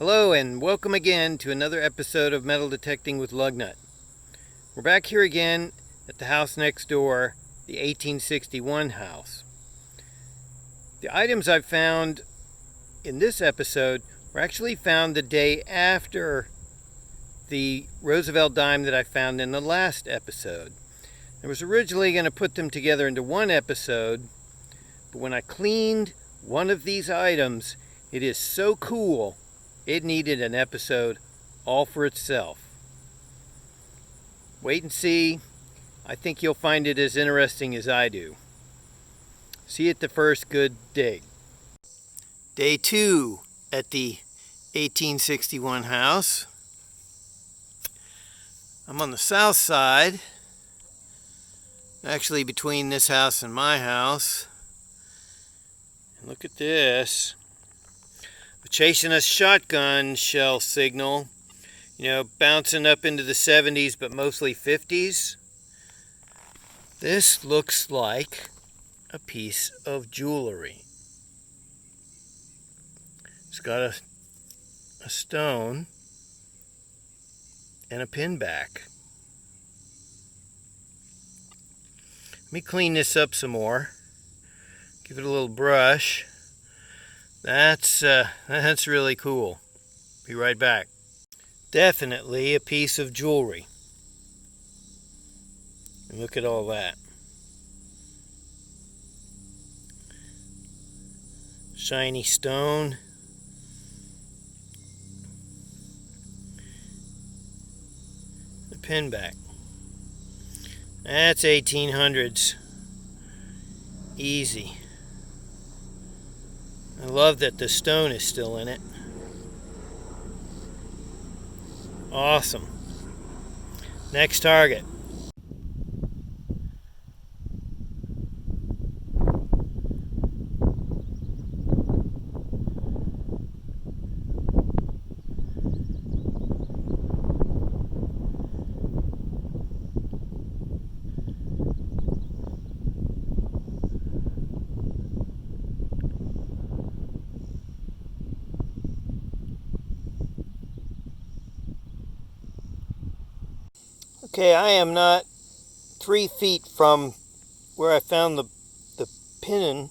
Hello and welcome again to another episode of Metal Detecting with Lugnut. We're back here again at the house next door, the 1861 house. The items I've found in this episode were actually found the day after the Roosevelt dime that I found in the last episode. I was originally going to put them together into one episode, but when I cleaned one of these items, it is so cool, it needed an episode all for itself. Wait and see. I think you'll find it as interesting as I do. See you at the first good dig. Day 2 at the 1861 house. I'm on the south side, actually between this house and my house. And look at this. We're chasing a shotgun shell signal, bouncing up into the 70s, but mostly 50s. This looks like a piece of jewelry. It's got a stone and a pin back. Let me clean this up some more. Give it a little brush. That's really cool. Be right back. Definitely a piece of jewelry. And look at all that. Shiny stone. The pin back. That's 1800s. Easy. I love that the stone is still in it. Awesome. Next target. Okay, I am not 3 feet from where I found the pin.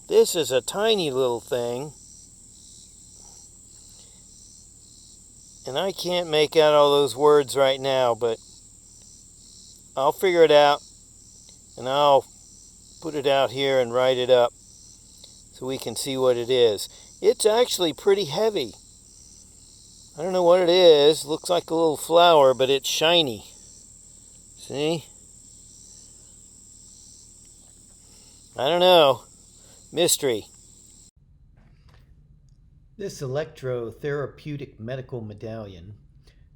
This is a tiny little thing, and I can't make out all those words right now, but I'll figure it out, and I'll put it out here and write it up so we can see what it is. It's actually pretty heavy. I don't know what it is. Looks like a little flower, but it's shiny. See? I don't know. Mystery. This electrotherapeutic medical medallion,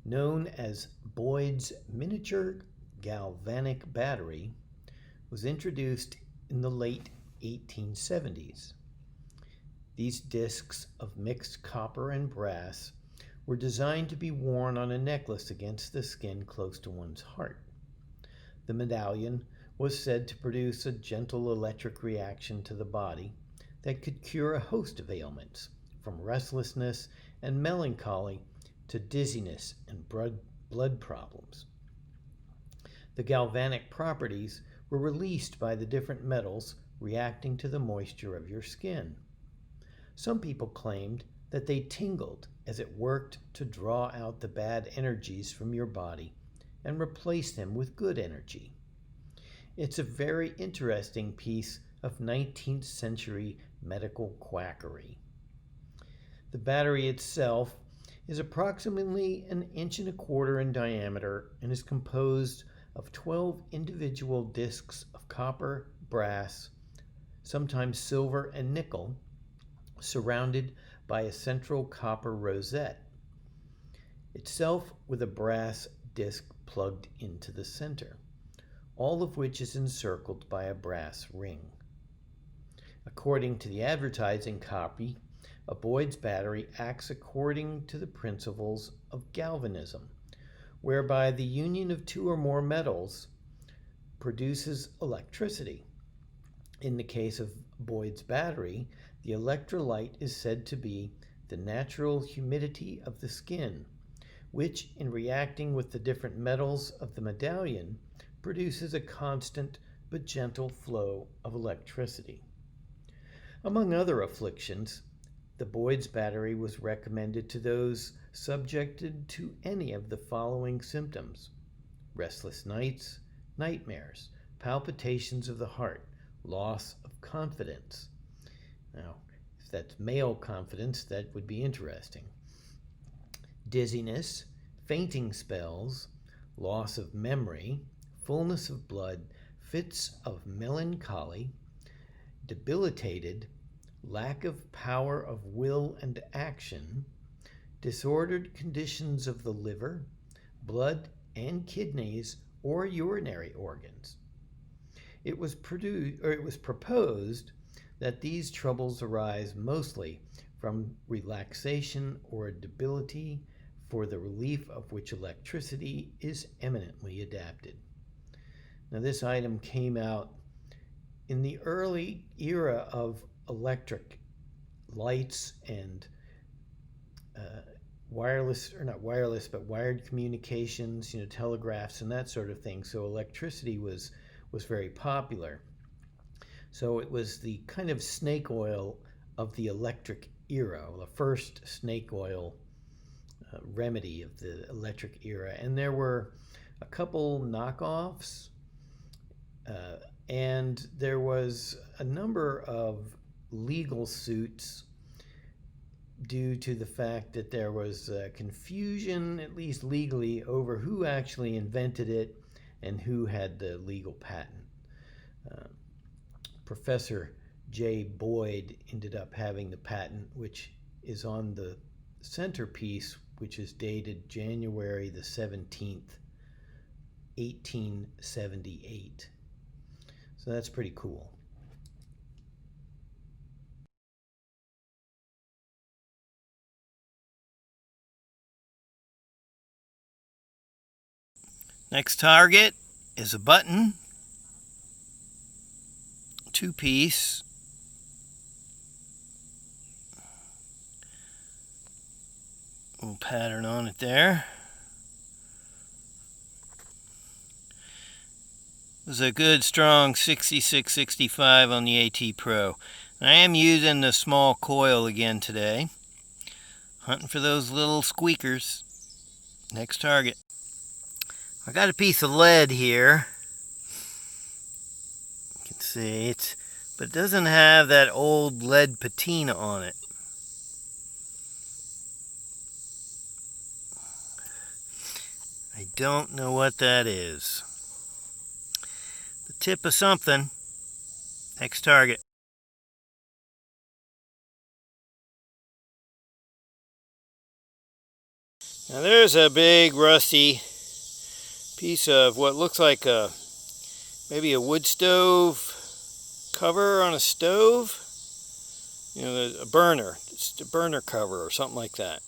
known as Boyd's miniature galvanic battery, was introduced in the late 1870s. These discs of mixed copper and brass were designed to be worn on a necklace against the skin close to one's heart. The medallion was said to produce a gentle electric reaction to the body that could cure a host of ailments, from restlessness and melancholy to dizziness and blood problems. The galvanic properties were released by the different metals reacting to the moisture of your skin. Some people claimed that they tingled as it worked to draw out the bad energies from your body and replace them with good energy. It's a very interesting piece of 19th century medical quackery. The battery itself is approximately 1.25 inches in diameter and is composed of 12 individual discs of copper, brass, sometimes silver and nickel, surrounded by a central copper rosette, itself with a brass disc plugged into the center, all of which is encircled by a brass ring. According to the advertising copy, a Boyd's battery acts according to the principles of galvanism, whereby the union of 2 or more metals produces electricity. In the case of Boyd's battery, the electrolyte is said to be the natural humidity of the skin, which, in reacting with the different metals of the medallion, produces a constant but gentle flow of electricity. Among other afflictions, the Boyd's battery was recommended to those subjected to any of the following symptoms: restless nights, nightmares, palpitations of the heart, loss of confidence. Now, if that's male confidence, that would be interesting. Dizziness, fainting spells, loss of memory, fullness of blood, fits of melancholy, debilitated, lack of power of will and action, disordered conditions of the liver, blood and kidneys or urinary organs. It was proposed that these troubles arise mostly from relaxation or debility, for the relief of which electricity is eminently adapted. Now, this item came out in the early era of electric lights and wired communications, telegraphs and that sort of thing. So electricity was very popular. So it was the kind of snake oil of the electric era, the first snake oil remedy of the electric era. And there were a couple knockoffs, and there was a number of legal suits due to the fact that there was confusion, at least legally, over who actually invented it and who had the legal patent. Professor J. Boyd ended up having the patent, which is on the centerpiece, which is dated January the 17th, 1878. So that's pretty cool. Next target is a button, two-piece. Little pattern on it there. It was a good strong 6665 on the AT Pro. I am using the small coil again today. Hunting for those little squeakers. Next target. I got a piece of lead here. You can see it, but it doesn't have that old lead patina on it. I don't know what that is. The tip of something. Next target. Now there's a big rusty piece of what looks like maybe a wood stove cover on a stove. A burner. It's a burner cover or something like that.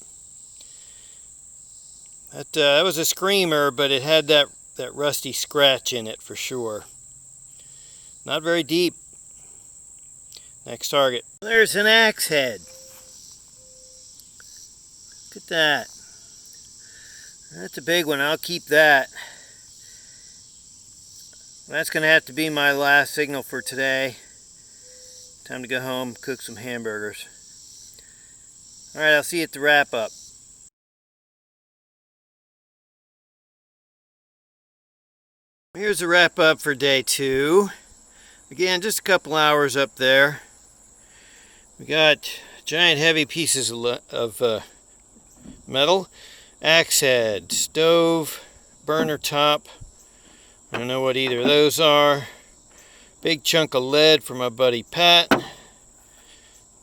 That was a screamer, but it had that rusty scratch in it for sure. Not very deep. Next target. There's an axe head. Look at that. That's a big one. I'll keep that. That's going to have to be my last signal for today. Time to go home, cook some hamburgers. Alright, I'll see you at the wrap up. Here's the wrap up for day 2. Again, just a couple hours up there. We got giant heavy pieces of metal, axe head, stove, burner top. I don't know what either of those are. Big chunk of lead for my buddy Pat.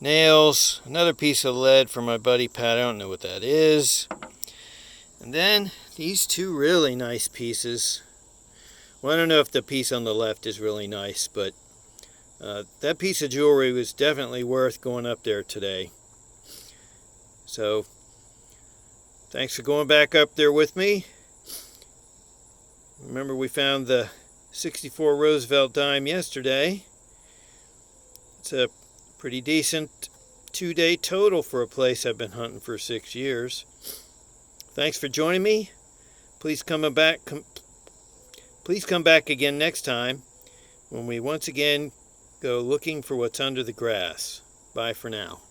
Nails, another piece of lead for my buddy Pat. I don't know what that is. And then these two really nice pieces. Well, I don't know if the piece on the left is really nice, but that piece of jewelry was definitely worth going up there today. So, thanks for going back up there with me. Remember, we found the 64 Roosevelt dime yesterday. It's a pretty decent 2-day total for a place I've been hunting for 6 years. Thanks for joining me. Please come back again next time when we once again go looking for what's under the grass. Bye for now.